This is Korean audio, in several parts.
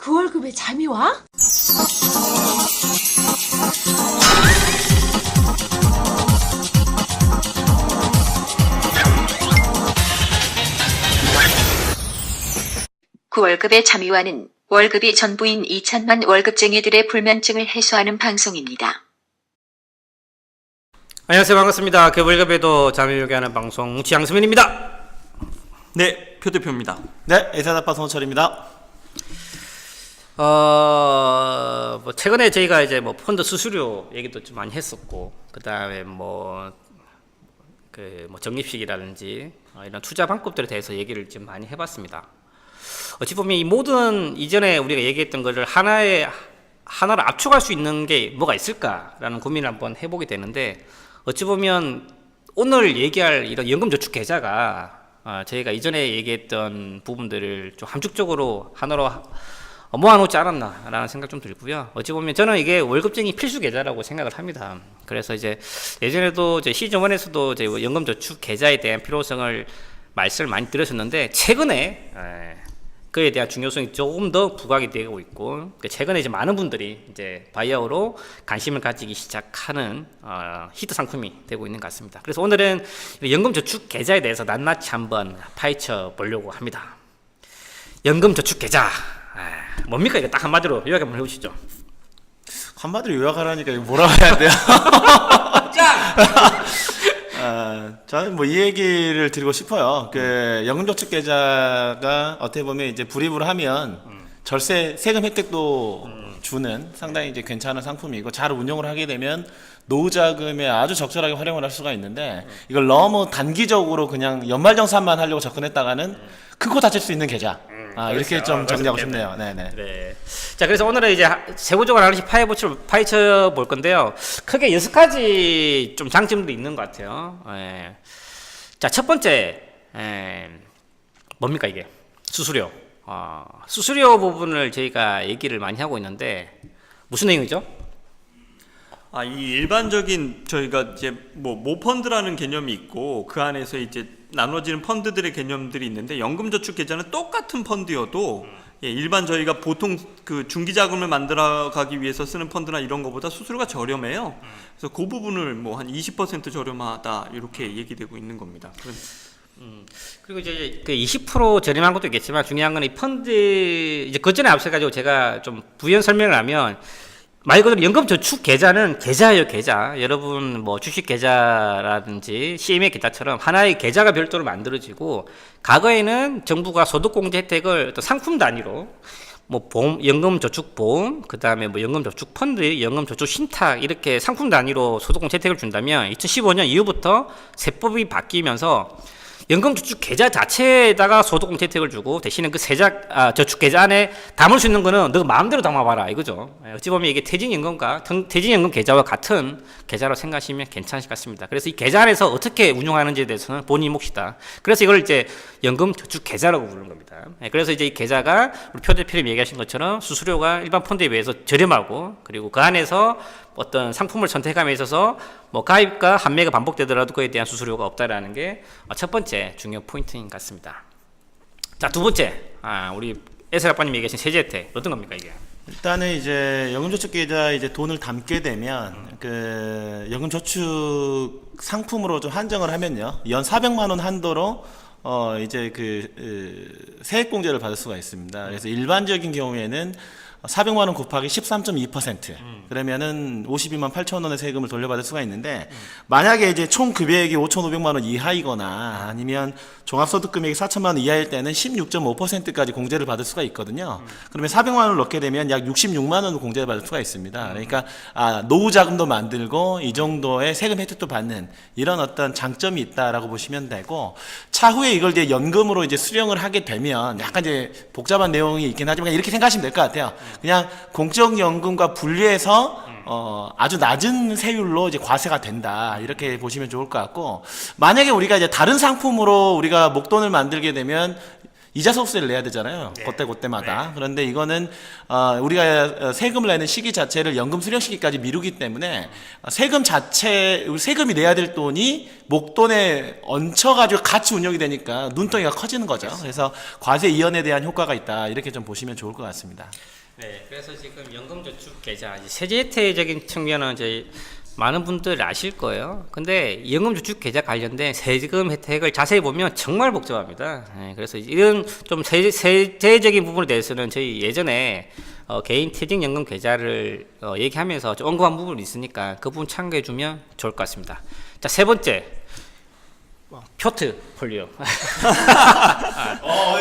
그 월급에 잠이 와? 그 월급의 잠이와는 월급이 전부인 2천만 월급쟁이들의 불면증을 해소하는 방송입니다. 안녕하세요. 반갑습니다. 그 월급에도 잠이 오게 하는 방송 지양수민입니다. 네, 표대표입니다. 네, 에사다파 손철입니다. 뭐 최근에 저희가 이제 뭐 펀드 수수료 얘기도 좀 많이 했었고, 그 다음에 뭐 적립식이라든지 이런 투자 방법들에 대해서 얘기를 좀 많이 해봤습니다. 어찌 보면 이 모든 이전에 우리가 얘기했던 것을 하나로 압축할 수 있는 게 뭐가 있을까라는 고민을 한번 해보게 되는데, 어찌 보면 오늘 얘기할 이런 연금저축 계좌가 저희가 이전에 얘기했던 부분들을 좀 함축적으로 하나로 모아놓지 않았나라는 생각 좀 들고요. 어찌 보면 저는 이게 월급쟁이 필수 계좌라고 생각을 합니다. 그래서 이제 예전에도 시즌 1에서도 이제 연금저축 계좌에 대한 필요성을 말씀을 많이 드렸었는데, 최근에 그에 대한 중요성이 조금 더 부각이 되고 있고, 최근에 이제 많은 분들이 이제 바이아우로 관심을 가지기 시작하는 히트 상품이 되고 있는 것 같습니다. 그래서 오늘은 연금저축 계좌에 대해서 낱낱이 한번 파헤쳐 보려고 합니다. 연금저축 계좌 뭡니까? 이거 딱 한마디로 요약 한번 해보시죠. 한마디로 요약하라니까 이거 뭐라고 해야 돼요? 저는 뭐 이 얘기를 드리고 싶어요. 그 연금저축 계좌가 어떻게 보면 이제 불입을 하면 절세 세금 혜택도 주는 상당히 이제 괜찮은 상품이고, 잘 운영을 하게 되면 노후 자금에 아주 적절하게 활용을 할 수가 있는데, 이걸 너무 단기적으로 그냥 연말정산만 하려고 접근했다가는 크고 다칠 수 있는 계좌. 이렇게 좀 정리하고 싶네요. 네네. 네. 자, 그래서 오늘은 이제 세부적으로 하나씩 파헤쳐 볼 건데요. 크게 6가지 좀 장점도 있는 것 같아요. 자, 첫 번째, 뭡니까 이게? 수수료. 수수료 부분을 저희가 얘기를 많이 하고 있는데, 무슨 내용이죠? 이 일반적인 저희가 이제 뭐 모펀드라는 개념이 있고, 그 안에서 이제 나눠지는 펀드들의 개념들이 있는데, 연금저축 계좌는 똑같은 펀드여도 일반 저희가 보통 그 중기자금을 만들어가기 위해서 쓰는 펀드나 이런 거보다 수수료가 저렴해요. 그래서 그 부분을 뭐 한 20% 저렴하다 이렇게 얘기되고 있는 겁니다. 그리고 이제 그 20% 저렴한 것도 있겠지만, 중요한 건 이 펀드, 이제 그 전에 앞서가지고 제가 좀 부연 설명을 하면, 말 그대로 연금저축 계좌는 계좌예요, 계좌. 여러분 뭐 주식 계좌라든지 CMA 계좌처럼 하나의 계좌가 별도로 만들어지고, 과거에는 정부가 소득공제 혜택을 또 상품 단위로 뭐 보험, 연금저축보험, 그 다음에 뭐 연금저축펀드, 연금저축신탁 이렇게 상품 단위로 소득공제 혜택을 준다면, 2015년 이후부터 세법이 바뀌면서 연금저축 계좌 자체에다가 소득공제 혜택을 주고, 대신에 그 저축 계좌 안에 담을 수 있는 거는 너 마음대로 담아봐라 이거죠. 어찌 보면 이게 퇴직연금 계좌와 같은 계좌로 생각하시면 괜찮으실 것 같습니다. 그래서 이 계좌 안에서 어떻게 운용하는지에 대해서는 본인 몫이다. 그래서 이걸 이제 연금저축 계좌라고 부르는 겁니다. 그래서 이제 이 계좌가 우리 표 대표님이 얘기하신 것처럼 수수료가 일반 펀드에 비해서 저렴하고, 그리고 그 안에서 어떤 상품을 선택함에 있어서 뭐 가입과 환매가 반복되더라도 그에 대한 수수료가 없다라는 게 첫 번째 중요 포인트인 것 같습니다. 자, 두 번째, 우리 에스라 아빠님이 얘기하신 세제 혜택 어떤 겁니까 이게? 일단은 이제 연금저축 계좌에 이제 돈을 담게 되면 그 연금저축 상품으로 좀 한정을 하면요, 연 400만 원 한도로 이제 세액공제를 받을 수가 있습니다. 그래서 일반적인 경우에는 400만 원 곱하기 13.2% 그러면은 52만 8천 원의 세금을 돌려받을 수가 있는데, 만약에 이제 총 금액이 5,500만 원 이하이거나 아니면 종합소득 금액이 4천만 원 이하일 때는 16.5%까지 공제를 받을 수가 있거든요. 그러면 400만 원을 넣게 되면 약 66만 원을 공제를 받을 수가 있습니다. 그러니까 노후 자금도 만들고 이 정도의 세금 혜택도 받는 이런 어떤 장점이 있다라고 보시면 되고, 차후에 이걸 이제 연금으로 이제 수령을 하게 되면 약간 이제 복잡한 내용이 있긴 하지만 이렇게 생각하시면 될 것 같아요. 그냥 공적연금과 분리해서 아주 낮은 세율로 이제 과세가 된다, 이렇게 보시면 좋을 것 같고, 만약에 우리가 이제 다른 상품으로 우리가 목돈을 만들게 되면 이자 소득세를 내야 되잖아요. 그때마다. 그런데 이거는 우리가 세금을 내는 시기 자체를 연금 수령 시기까지 미루기 때문에 세금이 내야 될 돈이 목돈에 얹혀가지고 같이 운영이 되니까 눈덩이가 커지는 거죠. 그래서 과세 이연에 대한 효과가 있다. 이렇게 좀 보시면 좋을 것 같습니다. 네, 그래서 지금 연금저축계좌 세제 혜택적인 측면은 이제 많은 분들 아실 거예요. 근데 연금저축계좌 관련된 세금 혜택을 자세히 보면 정말 복잡합니다. 네, 그래서 이런 좀 세제적인 부분에 대해서는 저희 예전에 개인 퇴직연금 계좌를 얘기하면서 좀 언급한 부분이 있으니까 그 부분 참고해주면 좋을 것 같습니다. 자, 세 번째. 포트폴리오.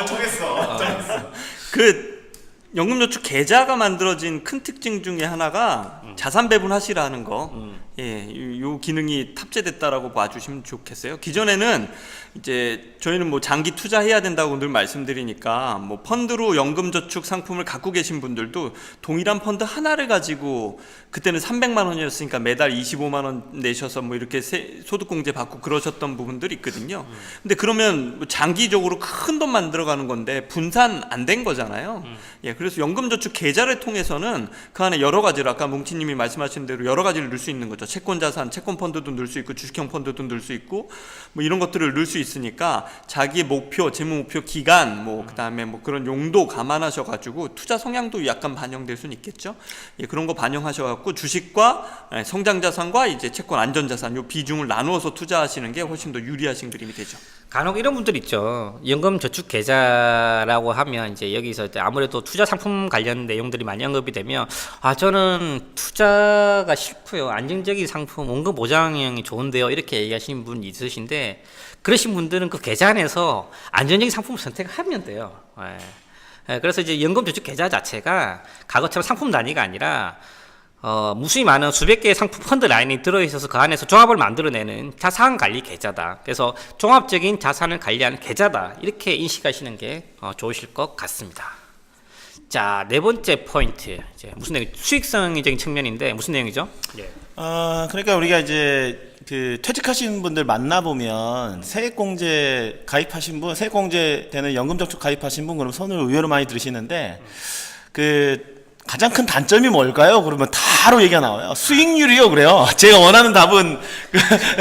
정했어. 그 연금저축 계좌가 만들어진 큰 특징 중에 하나가 자산 배분하시라는 거. 예, 요 기능이 탑재됐다라고 봐주시면 좋겠어요. 기존에는 이제 저희는 뭐 장기 투자해야 된다고 늘 말씀드리니까 뭐 펀드로 연금저축 상품을 갖고 계신 분들도 동일한 펀드 하나를 가지고 그때는 300만 원이었으니까 매달 25만 원 내셔서 뭐 이렇게 소득공제 받고 그러셨던 부분들이 있거든요. 근데 그러면 뭐 장기적으로 큰 돈 만들어가는 건데 분산 안 된 거잖아요. 예, 그래서 연금저축 계좌를 통해서는 그 안에 여러 가지를 아까 뭉치님이 말씀하신 대로 여러 가지를 넣을 수 있는 거죠. 채권자산, 채권펀드도 넣을 수 있고 주식형 펀드도 넣을 수 있고 뭐 이런 것들을 넣을 수 있으니까 자기의 목표, 재무 목표 기간 뭐 그다음에 뭐 그런 용도 감안하셔가지고 투자 성향도 약간 반영될 수는 있겠죠. 예, 그런 거 반영하셔갖고 주식과 성장자산과 이제 채권 안전자산 요 비중을 나누어서 투자하시는 게 훨씬 더 유리하신 그림이 되죠. 간혹 이런 분들 있죠. 연금저축 계좌라고 하면 이제 여기서 이제 아무래도 투자 상품 관련 내용들이 많이 언급이 되면 저는 투자가 싫고요. 안정적인 상품, 원금 보장형이 좋은데요. 이렇게 얘기하시는 분 있으신데 그러신 분들은 그 계좌 안에서 안정적인 상품을 선택하면 돼요. 그래서 이제 연금저축 계좌 자체가 과거처럼 상품 단위가 아니라 무수히 많은 수백 개의 상품 펀드 라인이 들어있어서 그 안에서 종합을 만들어내는 자산 관리 계좌다. 그래서 종합적인 자산을 관리하는 계좌다. 이렇게 인식하시는 게 좋으실 것 같습니다. 자, 네 번째 포인트. 이제 무슨 내용? 수익성적인 측면인데 무슨 내용이죠? 예. 그러니까 우리가 이제 그 퇴직하신 분들 만나보면 세액공제 가입하신 분, 세액공제 되는 연금저축 가입하신 분 그러면 손을 의외로 많이 들으시는데 가장 큰 단점이 뭘까요? 그러면 바로 얘기가 나와요. 수익률이요, 그래요. 제가 원하는 답은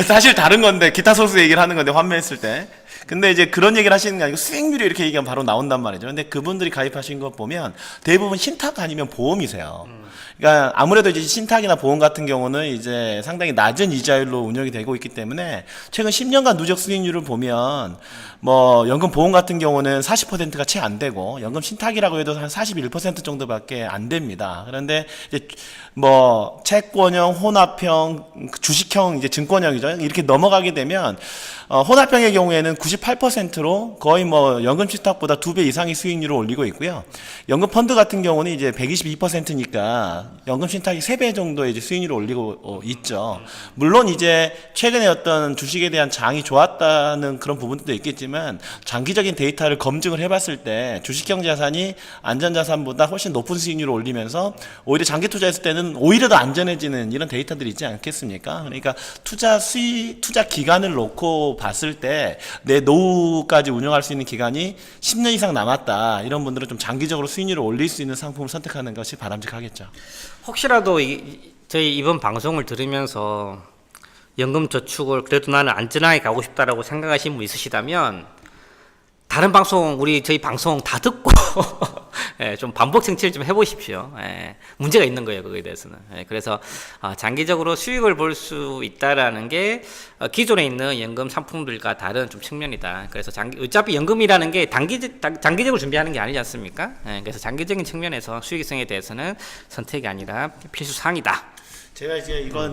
사실 다른 건데, 기타 소스 얘기를 하는 건데, 환매했을 때. 근데 이제 그런 얘기를 하시는 게 아니고 수익률이 이렇게 얘기하면 바로 나온단 말이죠. 근데 그분들이 가입하신 거 보면 대부분 신탁 아니면 보험이세요. 그러니까 아무래도 이제 신탁이나 보험 같은 경우는 이제 상당히 낮은 이자율로 운영이 되고 있기 때문에 최근 10년간 누적 수익률을 보면 뭐 연금 보험 같은 경우는 40%가 채 안 되고 연금 신탁이라고 해도 한 41% 정도밖에 안 됩니다. 그런데 이제 뭐 채권형, 혼합형, 주식형, 이제 증권형이죠. 이렇게 넘어가게 되면 혼합형의 경우에는 98%로 거의 뭐 연금 신탁보다 2배 이상의 수익률을 올리고 있고요. 연금 펀드 같은 경우는 이제 122%니까 연금 신탁이 3배 정도의 이제 수익률을 올리고 있죠. 물론 이제 최근에 어떤 주식에 대한 장이 좋았다는 그런 부분도 있겠지만 장기적인 데이터를 검증을 해봤을 때 주식형 자산이 안전자산보다 훨씬 높은 수익률을 올리면서 오히려 장기 투자했을 때는 오히려 더 안전해지는 이런 데이터들이 있지 않겠습니까? 그러니까 투자 기간을 놓고 봤을 때 내 노후까지 운영할 수 있는 기간이 10년 이상 남았다. 이런 분들은 좀 장기적으로 수익률을 올릴 수 있는 상품을 선택하는 것이 바람직하겠죠. 혹시라도 저희 이번 방송을 들으면서 연금저축을 그래도 나는 안전하게 가고 싶다라고 생각하시는 분 있으시다면 다른 방송, 저희 방송 다 듣고 예, 좀 반복 청취를 좀 해보십시오. 예, 문제가 있는 거예요, 그거에 대해서는. 예, 그래서 장기적으로 수익을 볼 수 있다라는 게 기존에 있는 연금 상품들과 다른 좀 측면이다. 그래서 어차피 연금이라는 게 장기적으로 준비하는 게 아니지 않습니까? 예, 그래서 장기적인 측면에서 수익성에 대해서는 선택이 아니라 필수 사항이다.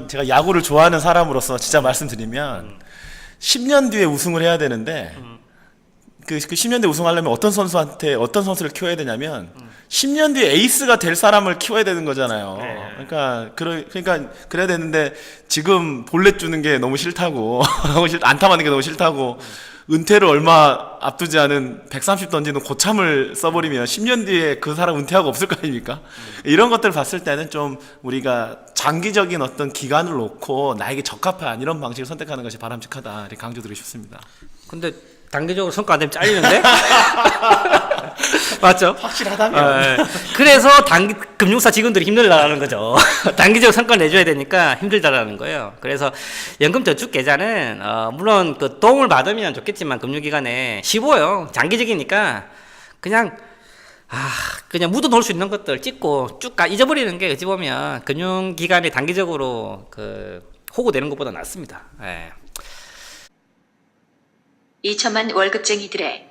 제가 야구를 좋아하는 사람으로서 진짜 말씀드리면 10년 뒤에 우승을 해야 되는데 그 10년 뒤에 우승하려면 어떤 선수를 키워야 되냐면 10년 뒤에 에이스가 될 사람을 키워야 되는 거잖아요. 네. 그러니까 그래야 되는데 지금 볼넷 주는 게 너무 싫다고 안타맞는 게 너무 싫다고 은퇴를 얼마 앞두지 않은 130 던지는 고참을 써버리면 10년 뒤에 그 사람 은퇴하고 없을 거 아닙니까? 이런 것들 봤을 때는 좀 우리가 장기적인 어떤 기간을 놓고 나에게 적합한 이런 방식을 선택하는 것이 바람직하다 이렇게 강조드리고 싶습니다. 근데 단기적으로 성과 안 되면 잘리는데? 맞죠? 확실하다면. 예. 그래서 금융사 직원들이 힘들다라는 거죠. 단기적으로 성과 내줘야 되니까 힘들다라는 거예요. 그래서 연금저축계좌는 물론 그 도움을 받으면 좋겠지만 금융기관에 쉬워요. 장기적이니까 그냥 그냥 묻어놓을 수 있는 것들 찍고 쭉 잊어버리는 게 어찌 보면 금융기관에 단기적으로 그 호구되는 것보다 낫습니다. 예. 2천만 월급쟁이들의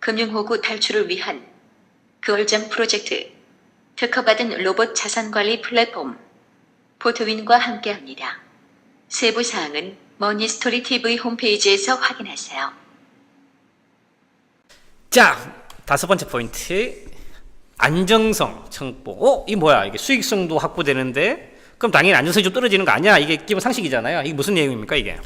금융호구 탈출을 위한 그월장 프로젝트 특허받은 로봇 자산관리 플랫폼 포토윈과 함께합니다. 세부사항은 머니스토리 TV 홈페이지에서 확인하세요. 자, 5번째 포인트. 안정성 청구. 이 뭐야? 이게 수익성도 확보되는데 그럼 당연히 안정성이 좀 떨어지는 거 아니야? 이게 기본 상식이잖아요. 이게 무슨 내용입니까, 이게?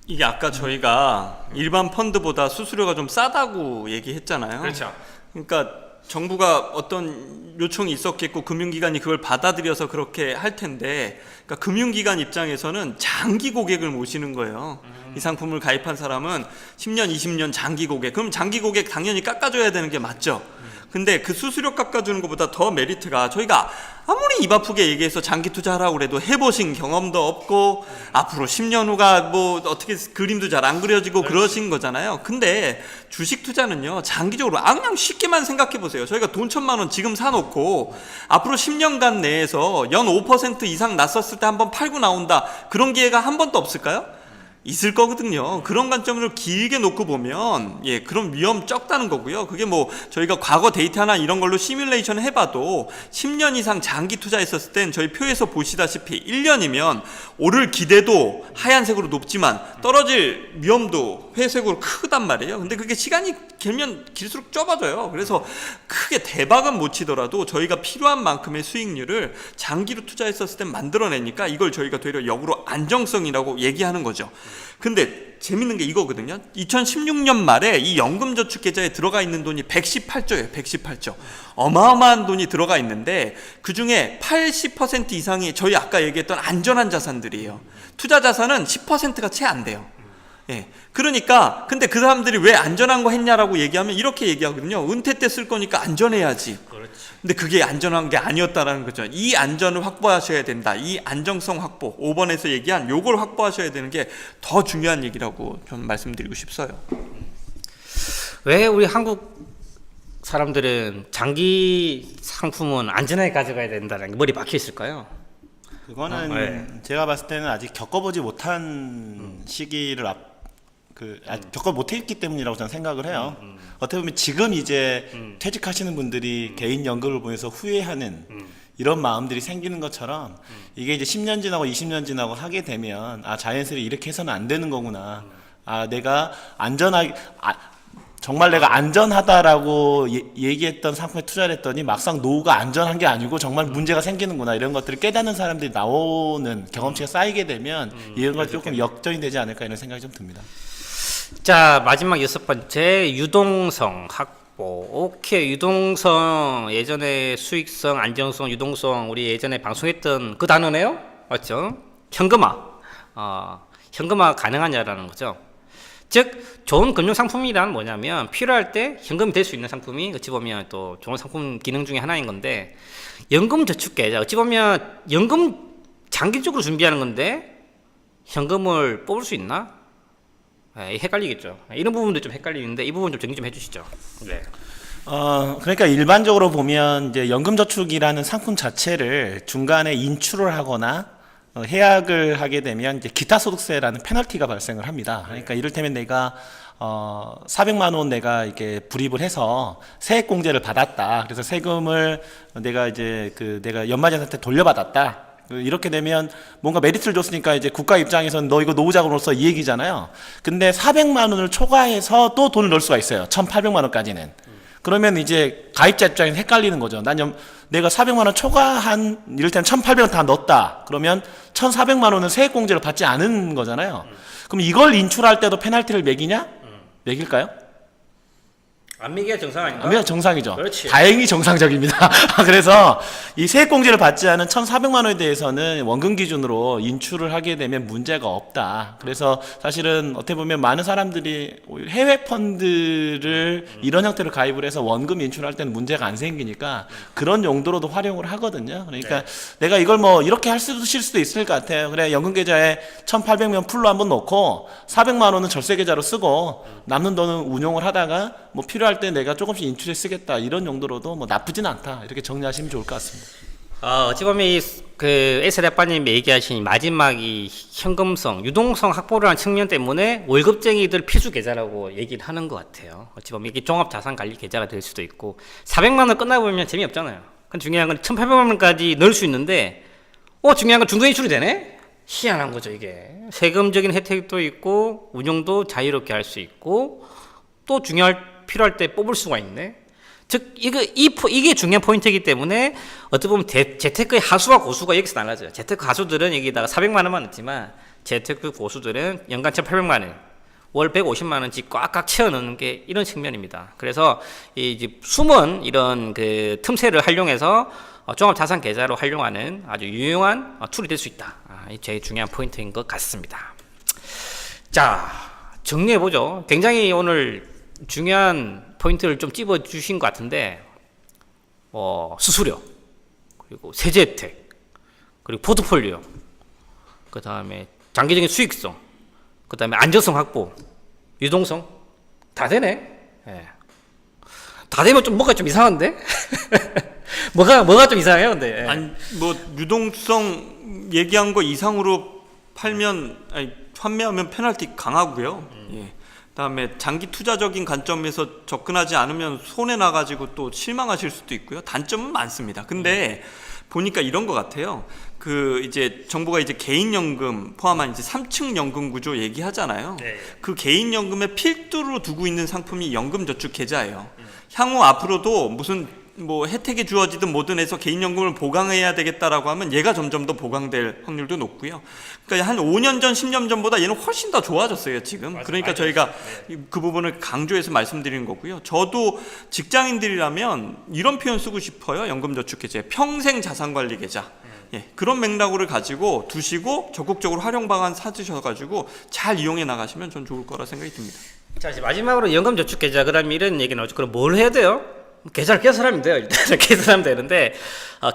이게 아까 저희가 일반 펀드보다 수수료가 좀 싸다고 얘기했잖아요. 그렇죠. 그러니까 정부가 어떤 요청이 있었겠고 금융기관이 그걸 받아들여서 그렇게 할 텐데, 그러니까 금융기관 입장에서는 장기 고객을 모시는 거예요. 이 상품을 가입한 사람은 10년, 20년 장기 고객. 그럼 장기 고객 당연히 깎아줘야 되는 게 맞죠. 근데 그 수수료 깎아주는 것보다 더 메리트가, 저희가 아무리 입 아프게 얘기해서 장기 투자하라고 그래도 해보신 경험도 없고 앞으로 10년 후가 뭐 어떻게 그림도 잘 안 그려지고 그러신 거잖아요. 근데 주식 투자는요, 장기적으로 그냥 쉽게만 생각해 보세요. 저희가 돈 1,000만 원 지금 사놓고 앞으로 10년간 내에서 연 5% 이상 났었을 때 한번 팔고 나온다, 그런 기회가 한 번도 없을까요? 있을 거거든요. 그런 관점으로 길게 놓고 보면 그런 위험 적다는 거고요. 그게 뭐 저희가 과거 데이터나 이런 걸로 시뮬레이션 해봐도 10년 이상 장기 투자했었을 땐 저희 표에서 보시다시피 1년이면 오를 기대도 하얀색으로 높지만 떨어질 위험도 회색으로 크단 말이에요. 근데 그게 시간이 길면 길수록 좁아져요. 그래서 크게 대박은 못 치더라도 저희가 필요한 만큼의 수익률을 장기로 투자했었을 땐 만들어내니까 이걸 저희가 되려 역으로 안정성이라고 얘기하는 거죠. 근데 재밌는 게 이거거든요. 2016년 말에 이 연금저축계좌에 들어가 있는 돈이 118조예요. 118조. 어마어마한 돈이 들어가 있는데 그 중에 80% 이상이 저희 아까 얘기했던 안전한 자산들이에요. 투자 자산은 10%가 채 안 돼요. 그러니까 근데 그 사람들이 왜 안전한 거 했냐라고 얘기하면 이렇게 얘기하거든요. 은퇴 때 쓸 거니까 안전해야지. 그렇지. 근데 그게 안전한 게 아니었다라는 거죠. 이 안전을 확보하셔야 된다. 이 안정성 확보, 5번에서 얘기한 요걸 확보하셔야 되는 게 더 중요한 얘기라고 좀 말씀드리고 싶어요. 왜 우리 한국 사람들은 장기 상품은 안전하게 가져가야 된다는 게 머리 박혀 있을까요? 그거는 제가 봤을 때는 아직 겪어보지 못한 시기를 겪어 못했기 때문이라고 저는 생각을 해요. 어떻게 보면 지금 이제 퇴직하시는 분들이 개인 연금을 보내서 후회하는 이런 마음들이 생기는 것처럼 이게 이제 10년 지나고 20년 지나고 하게 되면 자연스레 이렇게 해서는 안 되는 거구나. 내가 안전하게 정말 내가 안전하다라고 얘기했던 상품에 투자를 했더니 막상 노후가 안전한 게 아니고 정말 문제가 생기는구나, 이런 것들을 깨닫는 사람들이 나오는 경험치가 쌓이게 되면 이런 걸 조금 역전이 되지 않을까, 이런 생각이 좀 듭니다. 자, 마지막 6번째, 유동성 확보. 오케이, 유동성. 예전에 수익성, 안정성, 유동성, 우리 예전에 방송했던 그 단어네요. 맞죠? 현금화. 현금화 가능하냐라는 거죠. 즉 좋은 금융 상품이란 뭐냐면 필요할 때 현금이 될 수 있는 상품이 어찌 보면 또 좋은 상품 기능 중에 하나인 건데, 연금저축계좌 어찌 보면 연금 장기적으로 준비하는 건데 현금을 뽑을 수 있나? 헷갈리겠죠. 이런 부분도 좀 헷갈리는데 이 부분 좀 정리 좀 해주시죠. 네. 그러니까 일반적으로 보면 이제 연금저축이라는 상품 자체를 중간에 인출을 하거나 해약을 하게 되면 이제 기타소득세라는 페널티가 발생을 합니다. 그러니까 이를테면 내가 400만 원 내가 이렇게 불입을 해서 세액공제를 받았다. 그래서 세금을 내가 이제 내가 연말정산한테 돌려받았다. 이렇게 되면 뭔가 메리트를 줬으니까 이제 국가 입장에서는 너 이거 노후자금으로서 이 얘기잖아요. 근데 400만 원을 초과해서 또 돈을 넣을 수가 있어요. 1,800만 원까지는. 그러면 이제 가입자 입장에서 헷갈리는 거죠. 내가 400만 원 초과한, 이를테면 1,800원 다 넣었다. 그러면 1,400만 원은 세액공제를 받지 않은 거잖아요. 그럼 이걸 인출할 때도 페널티를 매기냐? 매길까요? 안 매기가 정상 아닌가? 아니면 정상이죠. 그렇지. 다행히 정상적입니다. 그래서 이 세액공제를 받지 않은 1,400만 원에 대해서는 원금 기준으로 인출을 하게 되면 문제가 없다. 그래서 사실은 어떻게 보면 많은 사람들이 오히려 해외 펀드를 이런 형태로 가입을 해서 원금 인출할 때는 문제가 안 생기니까 그런 용도로도 활용을 하거든요. 그러니까 내가 이걸 뭐 이렇게 할 수도 실 수도 있을 것 같아요. 그래 연금 계좌에 1,800명 풀로 한번 넣고 400만 원은 절세 계좌로 쓰고 남는 돈은 운용을 하다가 뭐 필요할 때 내가 조금씩 인출해 쓰겠다 이런 용도로도 뭐 나쁘진 않다 이렇게 정리하시면 좋을 것 같습니다. 어찌 보면 그 에스 대빠님이 얘기하신 마지막 이 현금성, 유동성 확보를 한 측면 때문에 월급쟁이들 필수 계좌라고 얘기를 하는 것 같아요. 어찌 보면 이게 종합자산관리 계좌가 될 수도 있고 400만 원 끝나보면 재미없잖아요. 근데 중요한 건 1,800만 원까지 넣을 수 있는데 중요한 건 중도 인출이 되네? 희한한 거죠 이게. 세금적인 혜택도 있고 운용도 자유롭게 할 수 있고 또 필요할 때 뽑을 수가 있네. 즉 이게 중요한 포인트이기 때문에 어떻게 보면 재테크의 하수와 고수가 여기서 달라져요. 재테크 하수들은 여기다가 400만 원만 넣지만 재테크 고수들은 연간 1,800만 원, 월 150만 원씩 꽉꽉 채워 넣는 게 이런 측면입니다. 그래서 이제 숨은 이런 그 틈새를 활용해서 종합자산 계좌로 활용하는 아주 유용한 툴이 될 수 있다. 이 제일 중요한 포인트인 것 같습니다. 자, 정리해 보죠. 굉장히 오늘 중요한 포인트를 좀 찝어 주신 것 같은데 수수료, 그리고 세제 혜택, 그리고 포트폴리오, 그 다음에 장기적인 수익성, 그 다음에 안정성 확보, 유동성 다 되네. 예. 다 되면 좀 뭐가 좀 이상한데? 뭐가 좀 이상해요, 근데. 예. 아니 뭐 유동성 얘기한 거 이상으로 판매하면 페널티 강하고요. 예. 그다음에 장기 투자적인 관점에서 접근하지 않으면 손해 나가지고 또 실망하실 수도 있고요. 단점은 많습니다. 근데 보니까 이런 것 같아요. 이제 정부가 이제 개인연금 포함한 이제 3층 연금 구조 얘기하잖아요. 네. 그 개인연금의 필두로 두고 있는 상품이 연금저축계좌예요. 향후 앞으로도 무슨 뭐 혜택이 주어지든 뭐든 해서 개인연금을 보강해야 되겠다라고 하면 얘가 점점 더 보강될 확률도 높고요. 그러니까 한 5년 전, 10년 전보다 얘는 훨씬 더 좋아졌어요, 지금. 그러니까 저희가 그 부분을 강조해서 말씀드리는 거고요. 저도 직장인들이라면 이런 표현 쓰고 싶어요. 연금저축계좌, 평생자산관리계좌. 예, 그런 맥락으로 가지고 두시고 적극적으로 활용 방안 찾으셔가지고 잘 이용해 나가시면 전 좋을 거라 생각이 듭니다. 자, 이제 마지막으로 연금저축계좌, 그 다음에 이런 얘기 나오죠. 그럼 뭘 해야 돼요? 계좌를 개설하면 돼요. 일단 개설하면 되는데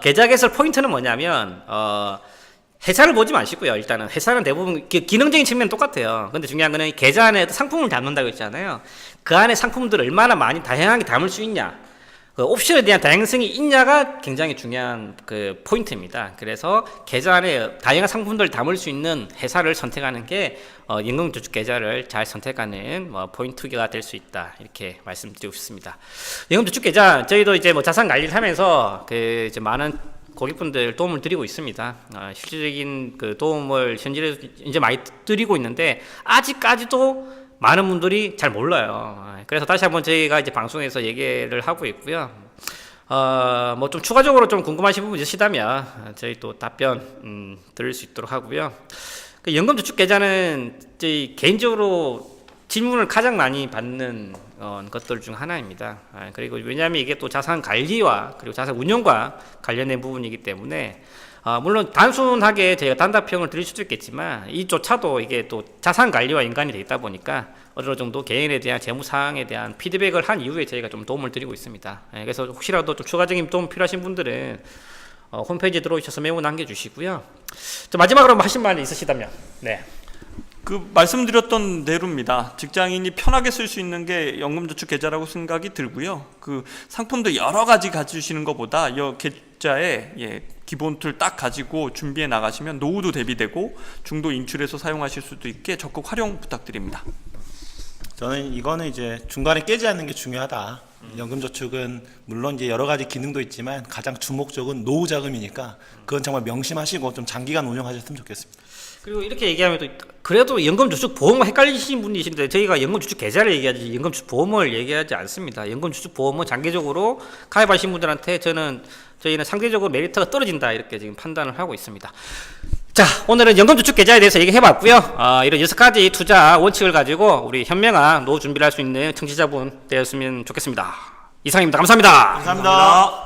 계좌 개설 포인트는 뭐냐면 회사를 보지 마시고요. 일단은 회사는 대부분 기능적인 측면은 똑같아요. 근데 중요한 거는 계좌 안에 상품을 담는다고 했잖아요. 그 안에 상품들을 얼마나 많이 다양하게 담을 수 있냐, 그 옵션에 대한 다양성이 있냐가 굉장히 중요한 그 포인트입니다. 그래서 계좌 안에 다양한 상품들을 담을 수 있는 회사를 선택하는 게 연금저축 계좌를 잘 선택하는 포인트가 될 수 있다, 이렇게 말씀드리고 싶습니다. 연금저축 계좌 저희도 이제 자산 관리를 하면서 이제 많은 고객분들 도움을 드리고 있습니다. 실질적인 그 도움을 현실에서 이제 많이 드리고 있는데 아직까지도 많은 분들이 잘 몰라요. 그래서 다시 한번 저희가 이제 방송에서 얘기를 하고 있고요. 뭐 좀 추가적으로 좀 궁금하신 부분 있으시다면 저희 또 답변 드릴 수 있도록 하고요. 연금저축계좌는 저희 개인적으로 질문을 가장 많이 받는 것들 중 하나입니다. 그리고 왜냐하면 이게 또 자산 관리와 그리고 자산 운용과 관련된 부분이기 때문에 물론 단순하게 저희가 단답형을 드릴 수도 있겠지만 이조차도 이게 또 자산 관리와 연관이 되어 있다 보니까 어느 정도 개인에 대한 재무 사항에 대한 피드백을 한 이후에 저희가 좀 도움을 드리고 있습니다. 그래서 혹시라도 좀 추가적인 도움 필요하신 분들은 홈페이지에 들어오셔서 메모 남겨주시고요. 마지막으로 하신 말 있으시다면. 네. 말씀드렸던 대로입니다. 직장인이 편하게 쓸 수 있는 게 연금저축 계좌라고 생각이 들고요. 상품도 여러 가지 가지시는 것보다 이 계좌에 기본 툴 딱 가지고 준비해 나가시면 노후도 대비되고 중도 인출해서 사용하실 수도 있게 적극 활용 부탁드립니다. 저는 이거는 이제 중간에 깨지 않는 게 중요하다. 연금저축은 물론 이제 여러 가지 기능도 있지만 가장 주목적은 노후 자금이니까 그건 정말 명심하시고 좀 장기간 운영하셨으면 좋겠습니다. 그리고 이렇게 얘기하면 또 그래도 연금저축 보험과 헷갈리시는 분이신데 저희가 연금저축 계좌를 얘기하지 연금저축 보험을 얘기하지 않습니다. 연금저축 보험은 장기적으로 가입하신 분들한테 저희는 상대적으로 메리트가 떨어진다, 이렇게 지금 판단을 하고 있습니다. 자, 오늘은 연금저축계좌에 대해서 얘기해봤고요. 이런 6가지 투자 원칙을 가지고 우리 현명한 노후 준비를 할 수 있는 청취자분 되었으면 좋겠습니다. 이상입니다. 감사합니다. 감사합니다.